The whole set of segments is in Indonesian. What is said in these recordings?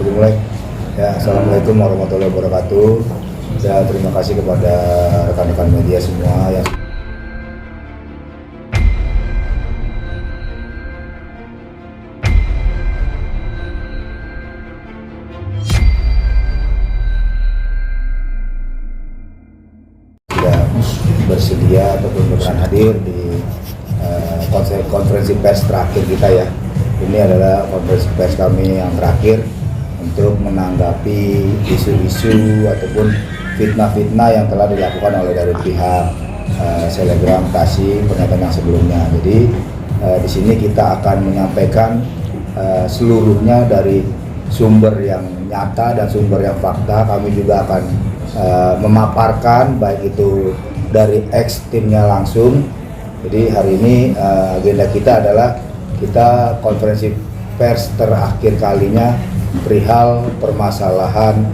dimulai. Ya, assalamualaikum warahmatullahi wabarakatuh. Ya, terima kasih kepada rekan-rekan media semua yang sudah bersedia ataupun berkenan hadir di konferensi pers terakhir kita ya. Ini adalah konferensi pers kami yang terakhir untuk menanggapi isu-isu ataupun fitnah-fitnah yang telah dilakukan oleh dari pihak Selebgram Kasih pernyataan yang sebelumnya. Jadi di sini kita akan menyampaikan seluruhnya dari sumber yang nyata dan sumber yang fakta. Kami juga akan memaparkan baik itu dari ex-timnya langsung. Jadi hari ini agenda kita adalah kita konferensi pers terakhir kalinya perihal permasalahan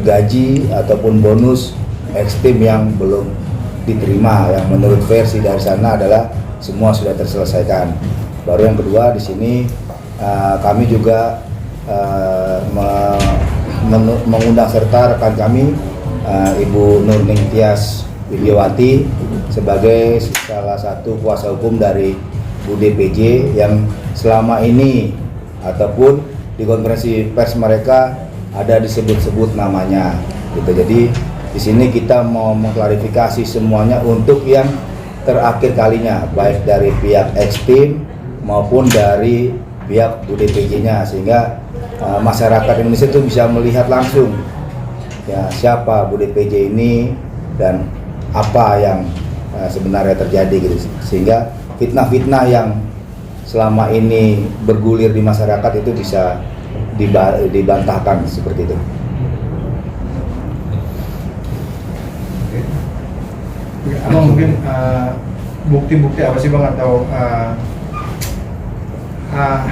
gaji ataupun bonus ex-tim yang belum diterima, yang menurut versi dari sana adalah semua sudah terselesaikan. Baru yang kedua di sini kami juga mengundang serta rekan kami Ibu Nurning Tias Widiawati sebagai salah satu kuasa hukum dari Bude PJ yang selama ini ataupun di konferensi pers mereka ada disebut-sebut namanya gitu. Jadi di sini kita mau mengklarifikasi semuanya untuk yang terakhir kalinya, baik dari pihak ex-tim maupun dari pihak Bude PJ-nya, sehingga masyarakat Indonesia itu bisa melihat langsung ya siapa Bude PJ ini dan apa yang sebenarnya terjadi gitu, sehingga fitnah-fitnah yang selama ini bergulir di masyarakat itu bisa dibantahkan seperti itu. Abang mungkin bukti-bukti apa sih Bang, atau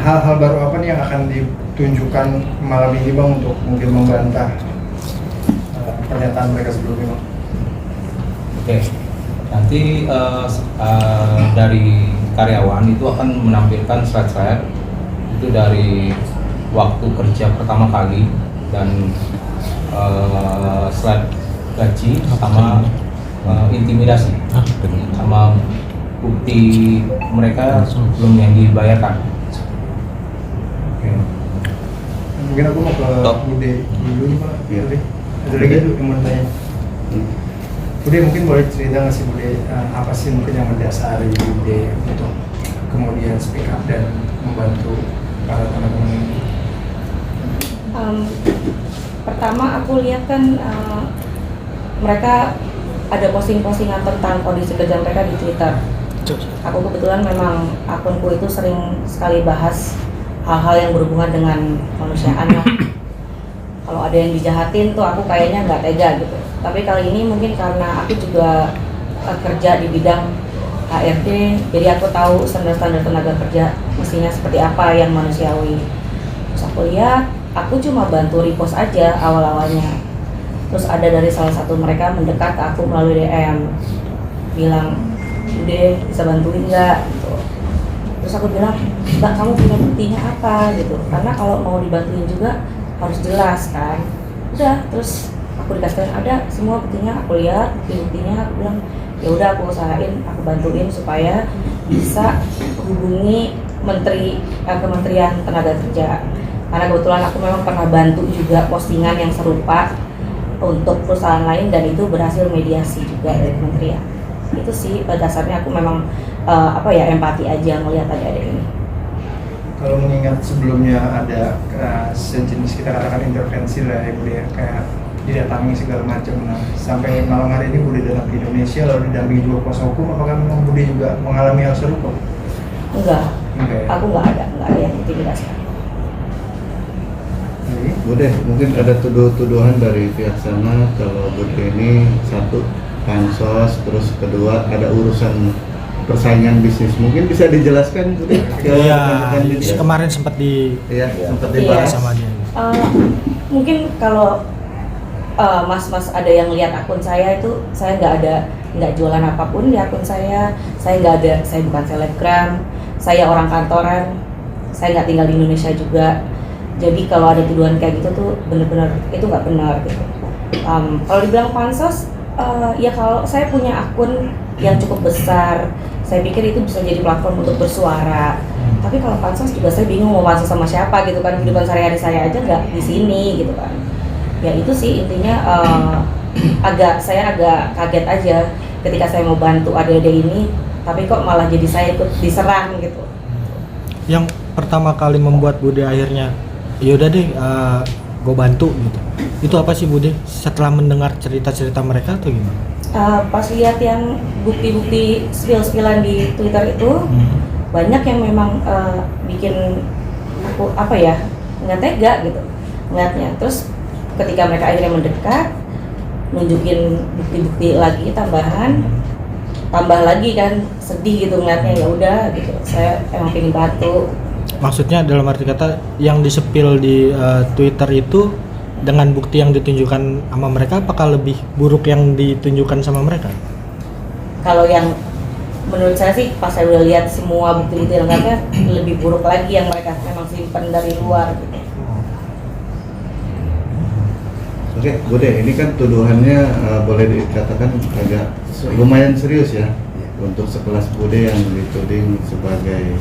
hal-hal baru apa nih yang akan ditunjukkan malam ini Bang untuk mungkin membantah pernyataan mereka sebelumnya Bang? Oke, nanti dari karyawan itu akan menampilkan slide-slide itu dari waktu kerja pertama kali dan slide gaji sama intimidasi sama bukti mereka belum yang dibayarkan. Oke. Mungkin aku mau ke Bude dulu nih Pak. Iya deh. Ada lagi tuh yang mau tanya. Bude mungkin boleh cerita nggak sih Bude apa sih mungkin yang mendasari Bude untuk kemudian speak up dan membantu para teman-teman ini? Pertama aku lihat kan mereka ada posting-postingan tentang kondisi kerja mereka di Twitter. Aku kebetulan memang akunku itu sering sekali bahas hal-hal yang berhubungan dengan kemanusiaan lah. Kalau ada yang dijahatin tuh aku kayaknya nggak tega gitu. Tapi kali ini mungkin karena aku juga kerja di bidang HRD, jadi aku tahu standar-standar tenaga kerja mestinya seperti apa yang manusiawi. Terus aku lihat, aku cuma bantu repost aja awal-awalnya. Terus ada dari salah satu mereka mendekat ke aku melalui DM, bilang, "Udah bisa bantuin nggak?" Gitu. Terus aku bilang, "Mbak, kamu punya buktinya apa?" gitu. Karena kalau mau dibantuin juga harus jelas kan. Udah, terus aku dikasih ada semua buktinya, aku lihat buktinya, aku bilang, ya udah aku usahain, aku bantuin supaya bisa hubungi Kementerian Tenaga Kerja. Karena kebetulan aku memang pernah bantu juga postingan yang serupa untuk perusahaan lain dan itu berhasil mediasi juga dari kementerian. Itu sih pada dasarnya aku memang empati aja melihat adik-adik ini. Kalau mengingat sebelumnya ada sejenis kita katakan intervensi lah ya Bude, kayak didatangi segala macam. Nah, sampai malam hari ini Bude datang ke Indonesia lalu didampingi juga kuasa hukum, apakah memang Bude juga mengalami hal serupa? Enggak. Okay. Aku nggak ada yang intimidasi. Bude, mungkin ada tuduhan dari pihak sana kalau Bude ini satu pansos, terus kedua ada urusan persaingan bisnis. Mungkin bisa dijelaskan Bude? Iya, kemarin sempat dibahas sama dia. Mungkin kalau mas-mas ada yang lihat akun saya itu, saya nggak jualan apapun di akun saya bukan selebgram, saya orang kantoran, saya nggak tinggal di Indonesia juga. Jadi kalau ada tuduhan kayak gitu tuh benar-benar itu nggak benar gitu. Kalau dibilang pansos, ya kalau saya punya akun yang cukup besar, saya pikir itu bisa jadi platform untuk bersuara. Tapi kalau pansos juga saya bingung mau pansos sama siapa gitu kan, kehidupan sehari-hari saya aja nggak di sini gitu kan. Ya itu sih intinya, saya agak kaget aja ketika saya mau bantu adik-adik ini, tapi kok malah jadi saya ikut diserang gitu. Yang pertama kali membuat Bude akhirnya yaudah deh gue bantu gitu, itu apa sih Bude setelah mendengar cerita-cerita mereka atau gimana? Pas lihat yang bukti-bukti spill-spillan di Twitter itu, banyak yang memang bikin aku nggak tega gitu ngeliatnya. Terus ketika mereka akhirnya mendekat, nunjukin bukti-bukti lagi tambah lagi kan, sedih gitu ngeliatnya. Ya udah gitu, saya emang pengen bantu. Maksudnya dalam arti kata yang disepil di Twitter itu dengan bukti yang ditunjukkan sama mereka, apakah lebih buruk yang ditunjukkan sama mereka? Kalau yang menurut saya sih pas saya udah lihat semua bukti-bukti lengkapnya, lebih buruk lagi yang mereka memang simpan dari luar gitu. Oke, Bude, ini kan tuduhannya boleh dikatakan agak lumayan serius ya untuk sekelas Bude yang dituding sebagai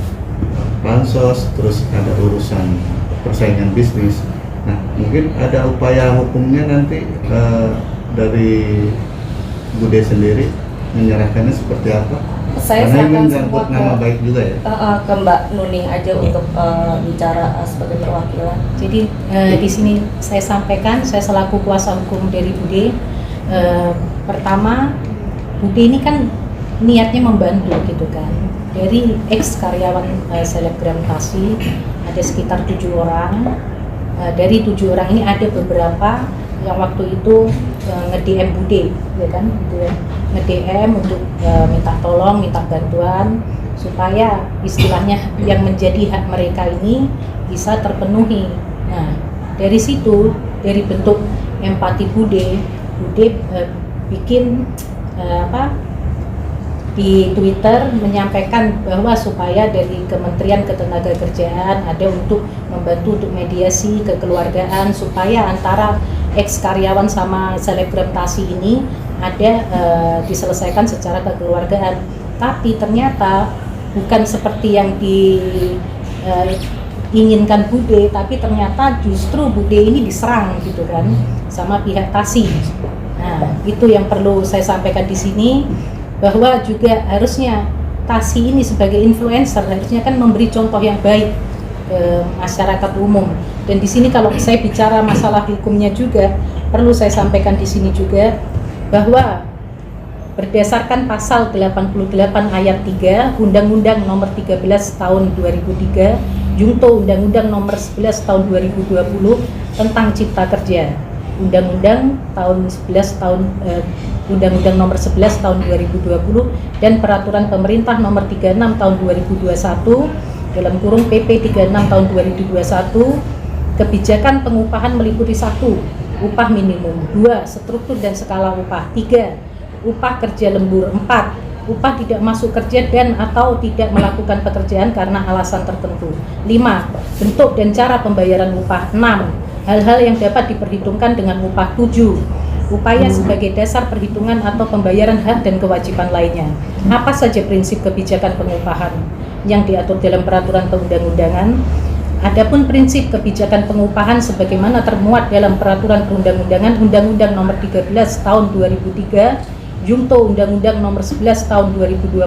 pansos, terus ada urusan persaingan bisnis. Nah, mungkin ada upaya hukumnya nanti dari Bude sendiri menyerahkannya seperti apa? Saya Karena ini serahkan menyangkut semua nama baik juga ya. ke Mbak Nuning aja untuk bicara sebagai perwakilan. Jadi di sini saya sampaikan, saya selaku kuasa hukum dari Bude. Pertama, Bude ini kan niatnya membantu gitu kan. Dari ex karyawan selebgram Tasi ada sekitar 7 orang. Dari 7 orang ini ada beberapa yang waktu itu nge-DM Bude, ya kan, nge-DM untuk minta tolong, minta bantuan supaya istilahnya yang menjadi hak mereka ini bisa terpenuhi. Nah, dari situ, dari bentuk empati Bude bikin di Twitter menyampaikan bahwa supaya dari Kementerian Ketenagakerjaan ada untuk membantu untuk mediasi kekeluargaan supaya antara ex karyawan sama selebgram Tasi ini ada diselesaikan secara kekeluargaan. Tapi ternyata bukan seperti yang diinginkan Bude, tapi ternyata justru Bude ini diserang gitu kan sama pihak Tasi. Nah, itu yang perlu saya sampaikan di sini, bahwa juga harusnya Tasi ini sebagai influencer harusnya kan memberi contoh yang baik ke masyarakat umum. Dan di sini kalau saya bicara masalah hukumnya juga perlu saya sampaikan di sini juga bahwa berdasarkan pasal 88 ayat 3 Undang-Undang Nomor 13 Tahun 2003 Junto Undang-Undang Nomor 11 Tahun 2020 tentang Cipta Kerja, Undang-Undang Undang-Undang Nomor 11 Tahun 2020 dan Peraturan Pemerintah Nomor 36 Tahun 2021 dalam kurung PP 36 Tahun 2021, kebijakan pengupahan meliputi 1. Upah minimum, 2. Struktur dan skala upah, 3. Upah kerja lembur, 4. Upah tidak masuk kerja dan atau tidak melakukan pekerjaan karena alasan tertentu, 5. Bentuk dan cara pembayaran upah, 6. Hal-hal yang dapat diperhitungkan dengan upah, 7. Upaya sebagai dasar perhitungan atau pembayaran hak dan kewajiban lainnya. Apa saja prinsip kebijakan pengupahan yang diatur dalam peraturan perundang-undangan? Adapun prinsip kebijakan pengupahan sebagaimana termuat dalam peraturan perundang-undangan Undang-Undang Nomor 13 Tahun 2003, Junto Undang-Undang Nomor 11 Tahun 2020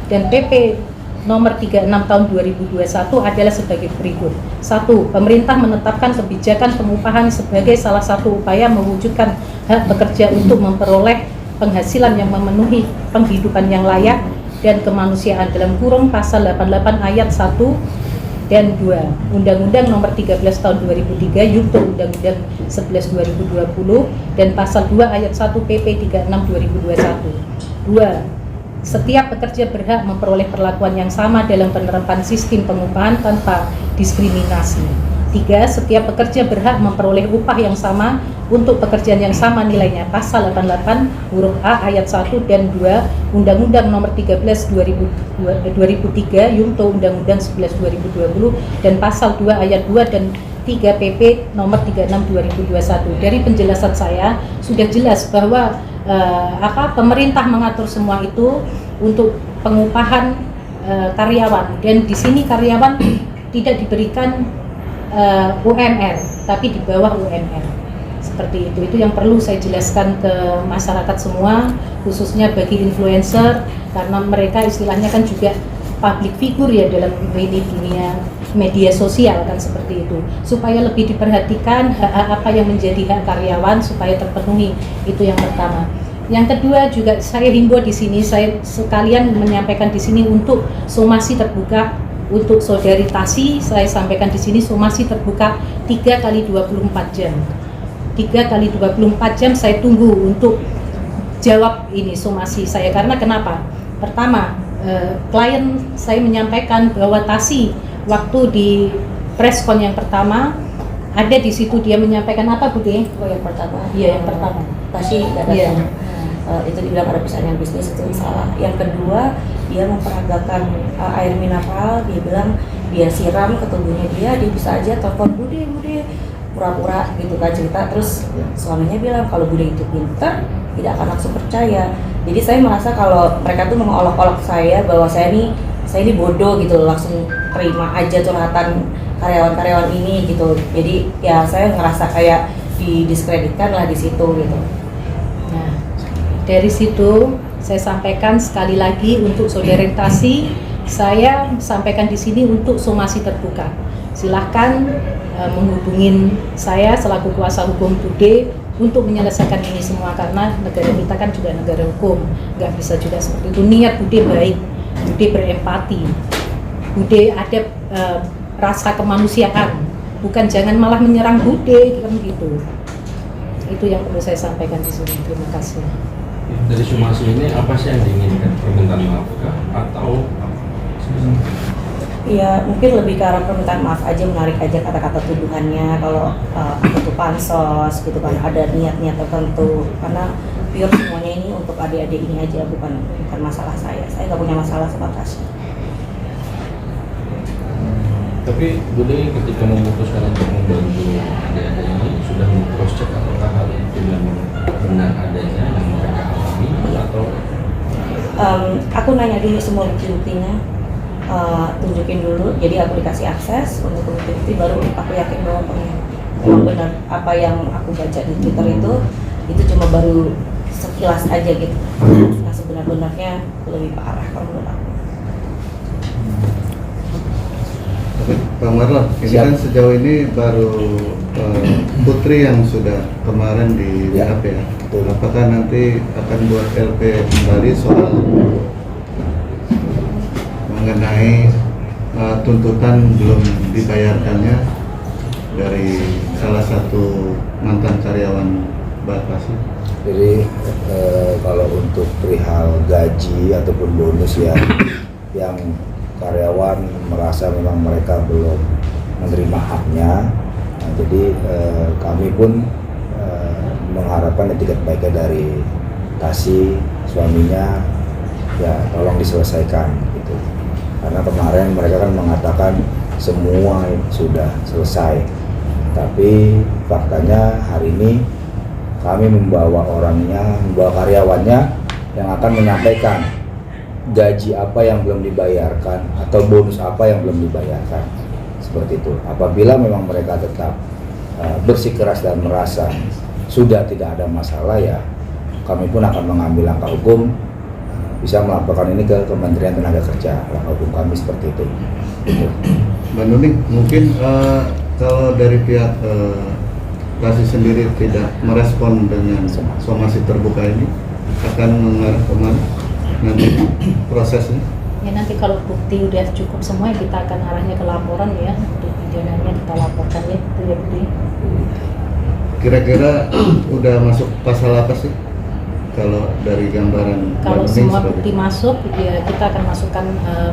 dan PP Nomor 36 Tahun 2021 adalah sebagai berikut. 1. Pemerintah menetapkan kebijakan pengupahan sebagai salah satu upaya mewujudkan hak bekerja untuk memperoleh penghasilan yang memenuhi penghidupan yang layak dan kemanusiaan dalam kurung pasal 88 ayat 1 dan 2 Undang-Undang Nomor 13 Tahun 2003 Junto Undang-Undang 11 2020 dan pasal 2 ayat 1 PP 36 2021. 2. Setiap pekerja berhak memperoleh perlakuan yang sama dalam penerapan sistem pengupahan tanpa diskriminasi. 3. Setiap pekerja berhak memperoleh upah yang sama untuk pekerjaan yang sama nilainya. Pasal 88 huruf A ayat 1 dan 2 Undang-Undang Nomor 13 2003 Junto Undang-Undang 11 2020 dan pasal 2 ayat 2 dan 3 PP nomor 36 2021. Dari penjelasan saya sudah jelas bahwa pemerintah mengatur semua itu untuk pengupahan karyawan, dan di sini karyawan tidak diberikan UMR tapi di bawah UMR. Seperti itu yang perlu saya jelaskan ke masyarakat semua, khususnya bagi influencer, karena mereka istilahnya kan juga public figure ya dalam dunia media sosial kan, seperti itu, supaya lebih diperhatikan hak apa yang menjadi hak karyawan supaya terpenuhi. Itu yang pertama. Yang kedua juga saya himbau di sini, saya sekalian menyampaikan di sini untuk somasi terbuka untuk saudari Tasi. Saya sampaikan di sini somasi terbuka 3 kali 24 jam. 3 kali 24 jam saya tunggu untuk jawab ini somasi saya, karena kenapa? Pertama, klien saya menyampaikan bahwa Tasi waktu di preskon yang pertama ada di situ, dia menyampaikan apa, Bude? Oh, yang pertama. Iya, yang pertama. Tasi nggak datang. Itu dibilang ada persaingan bisnis, itu salah. Yang kedua, dia memperagakan air mineral, dia bilang dia siram ke tubuhnya dia bisa aja telepon Bude, pura-pura gitu kan cerita. Terus suaminya bilang kalau Bude itu pintar, tidak akan langsung percaya. Jadi saya merasa kalau mereka tuh mengolok-olok saya bahwa saya ini bodoh gitu, langsung terima aja curhatan karyawan-karyawan ini gitu. Jadi ya saya ngerasa kayak didiskreditkan lah di situ gitu. Nah, dari situ saya sampaikan sekali lagi untuk saudara Tasi, saya sampaikan di sini untuk somasi terbuka. Silahkan menghubungin saya selaku kuasa hukum Bude untuk menyelesaikan ini semua, karena negara kita kan juga negara hukum, nggak bisa juga seperti itu. Niat Bude baik, Bude berempati, Bude ada rasa kemanusiaan, bukan jangan malah menyerang Bude kan gitu. Itu yang perlu saya sampaikan di sini. Terima kasih. Dari somasi ini apa sih yang diinginkan? Permintaan maaf kah? Atau Iya, mungkin lebih ke arah permintaan maaf aja, menarik aja kata-kata tuduhannya kalau aku tuh pansos gitu kan, ada niat-niat tertentu, karena pure semuanya ini untuk adik-adik ini aja, bukan masalah saya nggak punya masalah sama Tasya. tapi Bude ketika memutuskan untuk membantu adik-adik ini sudah cross check apakah hal itu memang benar adanya yang mereka alami atau aku nanya dulu semua bukti-buktinya, tunjukin dulu, jadi aku dikasih akses untuk bukti-bukti, baru aku yakin bahwa memang benar apa yang aku baca di Twitter itu cuma baru sekilas aja gitu. Nah sebenarnya lebih parah kalau menurut aku. Tapi Bang Marlon, ini kan sejauh ini baru Putri yang sudah kemarin di Ya, BAP ya. betul. Apakah nanti akan buat LP kembali soal mengenai tuntutan belum dibayarkannya dari salah satu mantan karyawan Batasi? Jadi kalau untuk perihal gaji ataupun bonus ya, yang karyawan merasa memang mereka belum menerima haknya, nah, jadi kami pun mengharapkan etikat baiknya dari Tasi, suaminya, ya tolong diselesaikan gitu. Karena kemarin mereka kan mengatakan semua sudah selesai, tapi faktanya hari ini kami membawa karyawannya yang akan menyampaikan gaji apa yang belum dibayarkan atau bonus apa yang belum dibayarkan, seperti itu. Apabila memang mereka tetap bersikeras dan merasa sudah tidak ada masalah, ya kami pun akan mengambil langkah hukum, bisa melaporkan ini ke Kementerian Tenaga Kerja. Langkah hukum kami seperti itu. Mbak Nuning, mungkin kalau dari pihak Tasi sendiri tidak merespon dengan somasi terbuka ini, akan mengarah kemana nanti prosesnya? Ya nanti kalau bukti udah cukup semua, kita akan arahnya ke laporan ya, untuk pidananya kita laporkan ya, itu ya Budi. Kira-kira udah masuk pasal apa sih? Kalau dari gambaran Kalau Mbak Nuning semua sebagai- bukti masuk, ya kita akan masukkan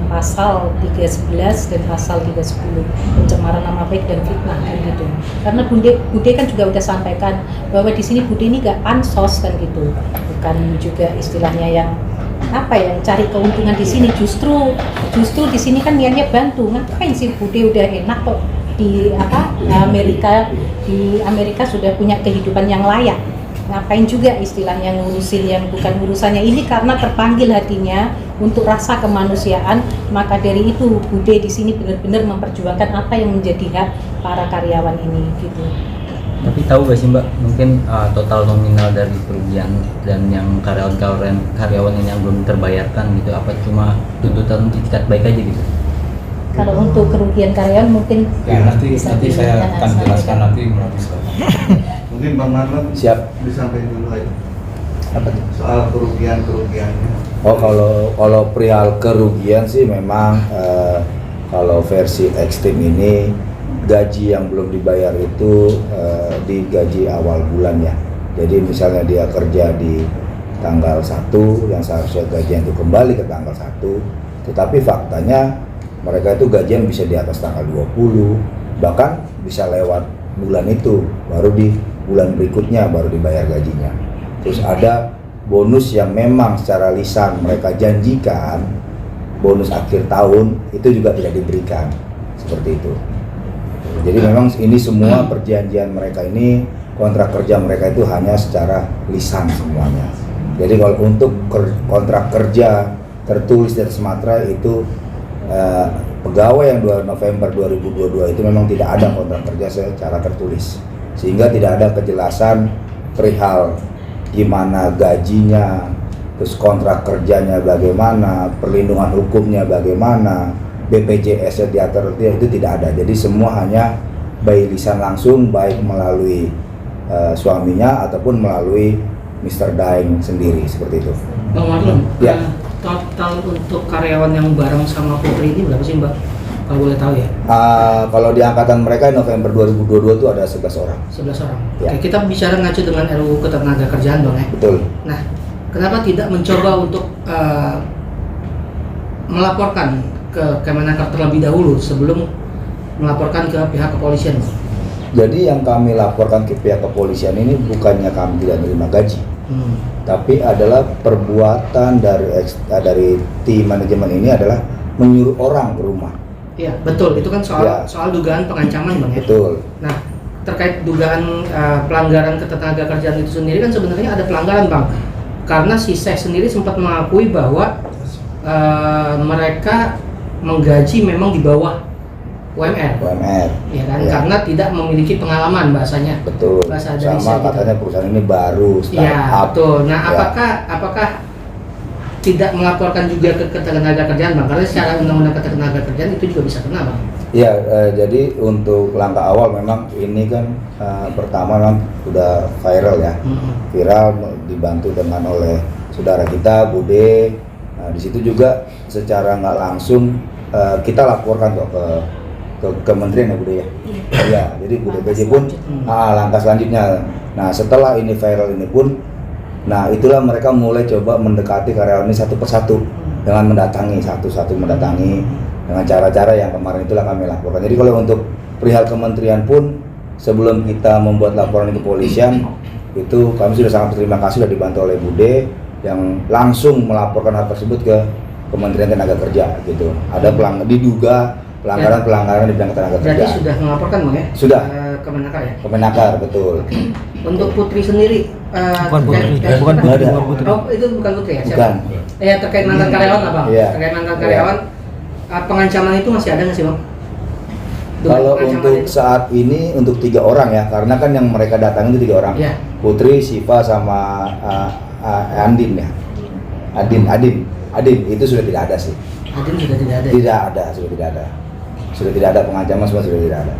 pasal 311 dan pasal 310, pencemaran nama baik dan fitnah kan gitu. Karena Bude kan juga udah sampaikan bahwa di sini Bude ini gak pansos kan gitu, bukan juga istilahnya yang cari keuntungan di sini. Justru di sini kan niatnya bantu. Ngapain sih Bude udah enak kok di Amerika sudah punya kehidupan yang layak. Ngapain juga istilahnya ngurusin yang bukan urusannya ini, karena terpanggil hatinya untuk rasa kemanusiaan. Maka dari itu Bude di sini benar-benar memperjuangkan apa yang menjadi hak para karyawan ini gitu. Tapi tahu gak sih Mbak, mungkin total nominal dari kerugian dan yang karyawan ini yang belum terbayarkan gitu, apa cuma tuntutan itikat baik aja gitu? Kalau untuk kerugian karyawan mungkin Ya, nanti saya disampaikan akan jelaskan nanti melalui surat. Mungkin Bang Marlon Siap. disampaikan dulu aja Apa tuh? soal kerugiannya. Oh, kalau perihal kerugian sih memang kalau versi ekstrim ini gaji yang belum dibayar itu digaji awal bulan ya. Jadi misalnya dia kerja di tanggal 1 yang seharusnya gajian itu kembali ke tanggal 1, tetapi faktanya mereka itu gajian bisa di atas tanggal 20, bahkan bisa lewat bulan itu, baru di bulan berikutnya baru dibayar gajinya. Terus ada bonus yang memang secara lisan mereka janjikan, bonus akhir tahun itu juga tidak diberikan, seperti itu. Jadi memang ini semua perjanjian mereka ini, kontrak kerja mereka itu hanya secara lisan semuanya. Jadi kalau untuk kontrak kerja tertulis dari Sumatera itu pegawai yang 2 November 2022 itu memang tidak ada kontrak kerja secara tertulis, sehingga tidak ada kejelasan perihal gimana gajinya, terus kontrak kerjanya bagaimana, perlindungan hukumnya bagaimana, BPJS-nya diatur itu tidak ada. Jadi semua hanya by lisan langsung, baik melalui suaminya ataupun melalui Mr. Daeng sendiri, seperti itu. Bang Marlon, Ya. total untuk karyawan yang bareng sama Putri ini berapa sih Mbak? Kalau boleh tahu ya? Kalau di angkatan mereka November 2022 itu ada 11 orang. 11 orang. Ya. Oke, kita bicara ngacu dengan RUU Ketenagakerjaan Bang ya? Betul. Nah, kenapa tidak mencoba untuk melaporkan ke Kemenaker terlebih dahulu sebelum melaporkan ke pihak kepolisian Bang? Jadi yang kami laporkan ke pihak kepolisian ini bukannya kami tidak menerima gaji, tapi adalah perbuatan dari tim manajemen ini adalah menyuruh orang ke rumah. Iya, betul. Itu kan soal Ya. soal dugaan pengancaman Bang ya? Betul. Nah, terkait dugaan pelanggaran ketenagakerjaan itu sendiri kan sebenarnya ada pelanggaran Bang, karena si Syekh sendiri sempat mengakui bahwa mereka menggaji memang di bawah UMR, ya kan, Ya. karena tidak memiliki pengalaman bahasanya. Betul. Bahasa dari Sama saya gitu. katanya perusahaan ini baru Ya, startup. betul. Nah, Ya. apakah tidak melaporkan juga ke ketenagakerjaan Bang? Karena secara undang-undang ketenagakerjaan itu juga bisa kena Bang. Ya, jadi untuk langkah awal memang ini kan pertama memang udah viral ya, viral dibantu dengan oleh saudara kita Bude. Nah, di situ juga secara nggak langsung kita laporkan kok ke kementerian ya Bude ya. Iya, jadi Bude PJ pun langkah selanjutnya. Nah, setelah ini viral ini pun, nah itulah mereka mulai coba mendekati karyawan ini satu persatu dengan mendatangi satu-satu dengan cara-cara yang kemarin itulah kami laporkan. Jadi kalau untuk perihal kementerian pun sebelum kita membuat laporan ke kepolisian itu kami sudah sangat berterima kasih sudah dibantu oleh Bude yang langsung melaporkan hal tersebut ke Kementerian Tenaga Kerja gitu. Ada diduga pelanggaran di bidang tenaga kerja. Berarti sudah melaporkan Bang ya? Sudah. Kemenaker ya? Kemenaker, betul. Untuk Putri sendiri Bukan Putri. Bukan Putri. Oh, itu bukan Putri ya? Bukan. Ya, terkait mantan karyawan lah Bang. Iya. Terkait mantan karyawan, pengancaman itu masih ada nggak sih Bang? Kalau Pengancaman untuk itu. saat ini untuk 3 orang ya, karena kan yang mereka datang itu 3 orang. Iya. Putri, Siva sama Andin ya. Adin itu sudah tidak ada sih. Adin sudah tidak ada. Sudah tidak ada. Sudah tidak ada pengancaman, semua sudah tidak ada.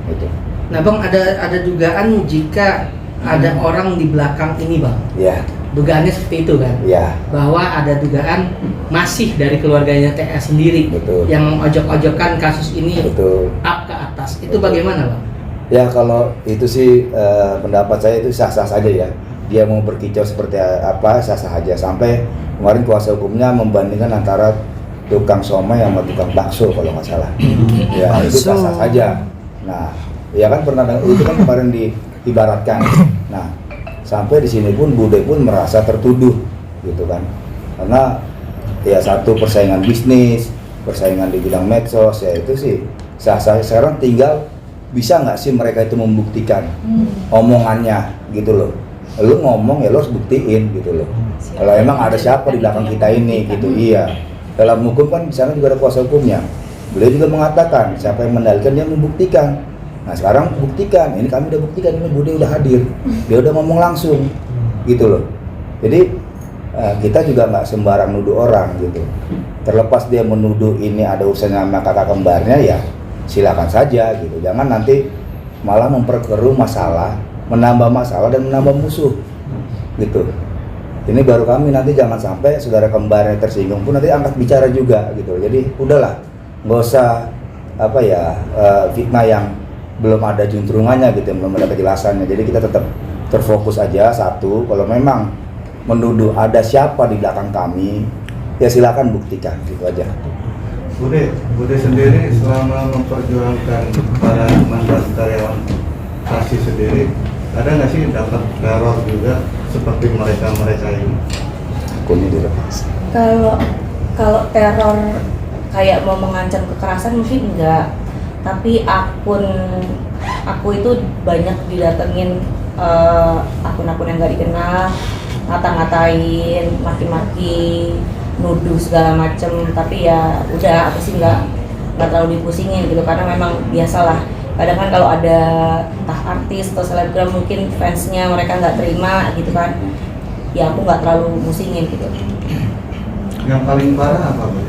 Itu. Nah Bang, ada dugaan jika ada orang di belakang ini Bang. Ya. Dugaannya seperti itu kan? Ya. Bahwa ada dugaan masih dari keluarganya TS sendiri. Betul. Yang mengojok-ojokkan kasus ini Betul. up ke atas. Itu Betul. bagaimana Bang? Ya kalau itu sih pendapat saya itu sah-sah saja ya. Dia mau berkicau seperti apa sah-sah aja. Sampai kemarin kuasa hukumnya membandingkan antara tukang somai sama tukang bakso kalau nggak salah. Ya itu sah-sah saja. Nah, ya kan pernah itu kan kemarin diibaratkan. Nah, sampai di sini pun Bude pun merasa tertuduh gitu kan. Karena ya satu persaingan bisnis, persaingan di bidang medsos ya itu sih sah-sah. Sekarang tinggal bisa nggak sih mereka itu membuktikan omongannya gitu loh. Lu ngomong ya lu harus buktiin gitu loh. Kalau emang ada siapa di belakang kita ini gitu, iya. Dalam hukum kan di sana juga ada kuasa hukumnya. Beliau juga mengatakan siapa yang mendalilkan dia membuktikan. Nah sekarang buktikan, ini kami udah buktikan, ini Bude udah hadir, dia udah ngomong langsung gitu loh. Jadi kita juga nggak sembarang nuduh orang gitu. Terlepas dia menuduh ini ada urusannya sama kakak kembarnya ya silakan saja gitu. Jangan nanti malah memperkeruh masalah, menambah masalah dan menambah musuh gitu. Ini baru kami nanti jangan sampai saudara kembarnya tersinggung pun nanti angkat bicara juga gitu. Jadi udahlah, nggak usah fitnah yang belum ada juntrungannya gitu, belum ada kejelasannya. Jadi kita tetap terfokus aja. Satu, kalau memang menuduh ada siapa di belakang kami, ya silakan buktikan gitu aja. Bude sendiri selama memperjuangkan para mantan karyawan TASI sendiri, ada nggak sih dapat teror juga seperti mereka ini? Akunnya dilepas. Kalau teror kayak mau mengancam kekerasan mungkin enggak, tapi aku itu banyak didatengin akun-akun yang nggak dikenal, ngata-ngatain, maki-maki, nuduh segala macem. Tapi ya udah, aku sih nggak terlalu dipusingin gitu, karena memang biasalah. Kadang kan kalau ada entah artis atau selebgram mungkin fansnya mereka nggak terima gitu kan, ya aku nggak terlalu musingin gitu. Yang paling parah apa Bu?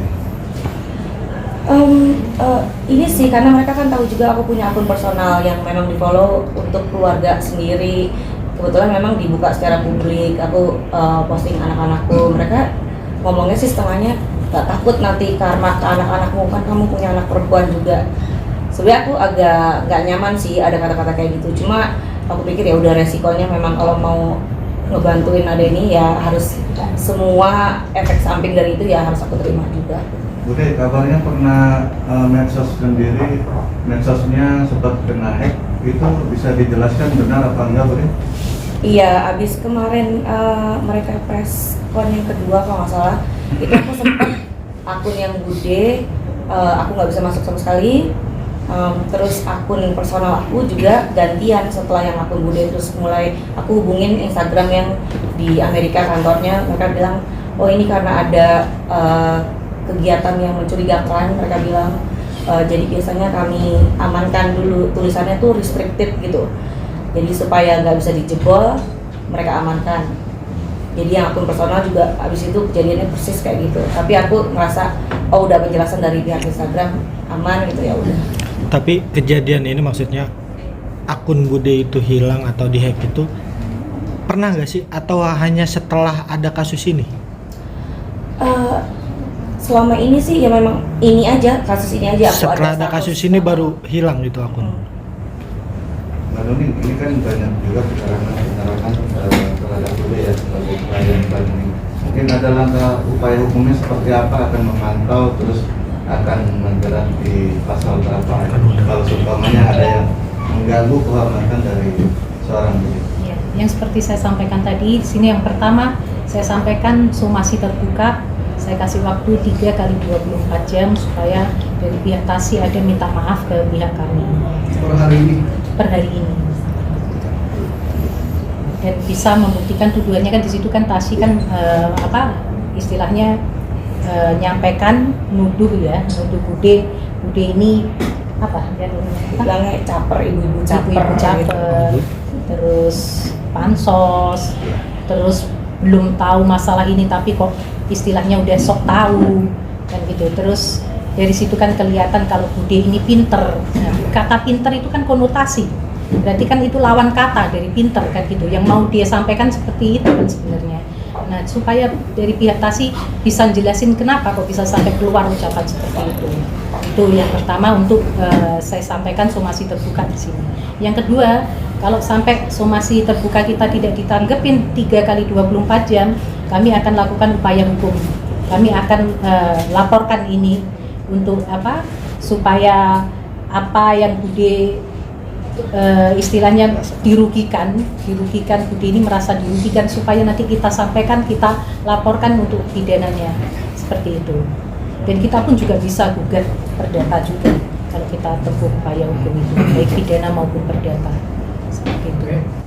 Ini sih karena mereka kan tahu juga aku punya akun personal yang memang di follow untuk keluarga sendiri. Kebetulan memang dibuka secara publik, aku posting anak-anakku. Mereka ngomongnya sih setengahnya gak takut nanti karma ke anak-anakmu, kan kamu punya anak perempuan juga. Sebenarnya aku agak gak nyaman sih ada kata-kata kayak gitu. Cuma aku pikir ya udah, resikonya memang kalau mau ngebantuin ada ini ya harus semua efek samping dari itu ya harus aku terima juga. Bude, kabarnya pernah medsos sendiri, medsosnya sempat kena hack, itu bisa dijelaskan benar apa enggak Bude? Iya, abis kemarin mereka press con yang kedua kalau nggak salah, itu aku sempat akun yang Bude, aku nggak bisa masuk sama sekali. Terus akun personal aku juga gantian setelah yang akun Bude, terus mulai aku hubungin Instagram yang di Amerika kantornya. Mereka bilang, oh ini karena ada kegiatan yang mencurigakan, mereka bilang. Jadi biasanya kami amankan dulu, tulisannya tuh restricted gitu, jadi supaya nggak bisa dijebol mereka amankan. Jadi yang akun personal juga abis itu kejadiannya persis kayak gitu, tapi aku ngerasa oh udah penjelasan dari pihak Instagram aman gitu, ya udah. Tapi kejadian ini maksudnya akun Bude itu hilang atau dihack itu pernah nggak sih, atau hanya setelah ada kasus ini? Selama ini sih ya memang ini aja, kasus ini aja aku setelah ada kasus ini baru hilang gitu akun. Mbak Nuning, ini kan banyak juga penyerangan terhadap Bude ya sebagai klien Mbak Nuning. Mungkin ada langkah upaya hukumnya seperti apa, akan memantau terus akan menjerat di pasal berapa kalau seumpamanya ada yang mengganggu kehormatan dari seorang Bude? Ya, yang seperti saya sampaikan tadi, di sini yang pertama saya sampaikan somasi terbuka. Saya kasih waktu 3 kali 24 jam supaya dari pihak TASI ada minta maaf ke pihak kami. Per hari ini? Per hari ini. Dan bisa membuktikan tuduhannya, kan di situ kan TASI kan istilahnya nyampaikan nuduh Bude ini apa ya, bilangnya caper, ibu-ibu caper, terus pansos, terus belum tahu masalah ini tapi kok istilahnya udah sok tahu kan gitu. Terus dari situ kan kelihatan kalau Bude ini pinter. Nah, kata pinter itu kan konotasi, berarti kan itu lawan kata dari pinter kan gitu. Yang mau dia sampaikan seperti itu kan sebenarnya. Nah, supaya dari pihak TASI bisa jelasin kenapa kok bisa sampai keluar ucapan seperti itu. Itu yang pertama untuk saya sampaikan somasi terbuka di sini. Yang kedua, kalau sampai somasi terbuka kita tidak ditanggepin 3 kali 24 jam, kami akan lakukan upaya hukum. Kami akan laporkan ini untuk apa? Supaya apa yang Bude istilahnya dirugikan Bude ini merasa dirugikan, supaya nanti kita sampaikan, kita laporkan untuk pidananya seperti itu. Dan kita pun juga bisa gugat perdata juga kalau kita tempuh upaya hukum itu baik pidana maupun perdata.